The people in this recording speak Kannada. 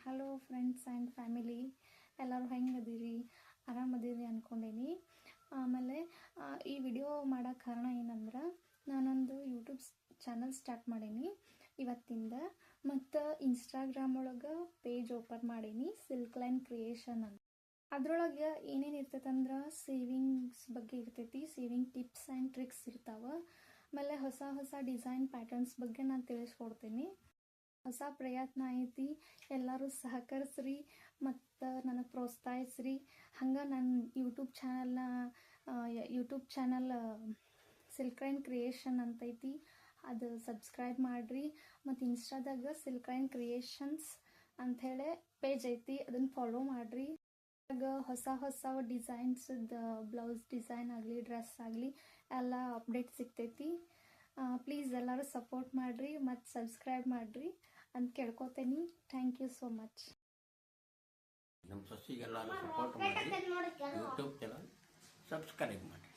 ಹಲೋ ಫ್ರೆಂಡ್ಸ್ ಆ್ಯಂಡ್ ಫ್ಯಾಮಿಲಿ, ಎಲ್ಲರೂ ಹೆಂಗದಿರಿ? ಆರಾಮದಿರಿ ಅಂದ್ಕೊಂಡೀನಿ. ಆಮೇಲೆ ಈ ವಿಡಿಯೋ ಮಾಡೋಕ್ಕೆ ಕಾರಣ ಏನಂದ್ರೆ, ನಾನೊಂದು ಯೂಟ್ಯೂಬ್ ಚಾನಲ್ ಸ್ಟಾರ್ಟ್ ಮಾಡೀನಿ ಇವತ್ತಿಂದ. ಮತ್ತು ಇನ್ಸ್ಟಾಗ್ರಾಮ್ ಒಳಗೆ ಪೇಜ್ ಓಪನ್ ಮಾಡೀನಿ, ಸಿಲ್ಕ್ ಲೈನ್ ಕ್ರಿಯೇಷನ್ ಅಂತ. ಅದ್ರೊಳಗೆ ಏನೇನು ಇರ್ತೈತೆ ಅಂದ್ರೆ, ಸೇವಿಂಗ್ಸ್ ಬಗ್ಗೆ ಇರ್ತೈತಿ, ಸೇವಿಂಗ್ ಟಿಪ್ಸ್ ಆ್ಯಂಡ್ ಟ್ರಿಕ್ಸ್ ಇರ್ತಾವೆ. ಆಮೇಲೆ ಹೊಸ ಹೊಸ ಡಿಸೈನ್ ಪ್ಯಾಟರ್ನ್ಸ್ ಬಗ್ಗೆ ನಾನು ತಿಳಿಸ್ಕೊಡ್ತೀನಿ. ಹೊಸ ಪ್ರಯತ್ನ ಐತಿ, ಎಲ್ಲರೂ ಸಹಕರಿಸ್ರಿ ಮತ್ತು ನನಗೆ ಪ್ರೋತ್ಸಾಹಿಸ್ರಿ. ಹಂಗೆ ನನ್ನ YouTube channel silk line creation ಅಂತೈತಿ, ಅದು ಸಬ್ಸ್ಕ್ರೈಬ್ ಮಾಡಿರಿ. ಮತ್ತು ಇನ್ಸ್ಟಾದಾಗ ಸಿಲ್ಕ್ ಲೈನ್ ಕ್ರಿಯೇಷನ್ಸ್ ಅಂಥೇಳಿ ಪೇಜ್ ಐತಿ, ಅದನ್ನು ಫಾಲೋ ಮಾಡಿರಿ. ಆಗ ಹೊಸ ಹೊಸ ಡಿಸೈನ್ಸದ್ದು ಬ್ಲೌಸ್ ಡಿಸೈನ್ ಆಗಲಿ, ಡ್ರೆಸ್ ಆಗಲಿ ಎಲ್ಲ ಅಪ್ಡೇಟ್ ಸಿಗ್ತೈತಿ. ಪ್ಲೀಸ್ ಎಲ್ಲರೂ ಸಪೋರ್ಟ್ ಮಾಡಿರಿ ಮತ್ತು ಸಬ್ಸ್ಕ್ರೈಬ್ ಮಾಡಿರಿ ಅಂತ ಕೇಳ್ಕೊತೀನಿ. Thank you so much. ನಮ್ಮ ಸೊಸಿಗೆಲ್ಲರೂ ಸಪೋರ್ಟ್ ಮಾಡಿ, ಯೂಟ್ಯೂಬ್ ಚಾನಲ್ ಸಬ್ಸ್ಕ್ರೈಬ್ ಮಾಡಿ.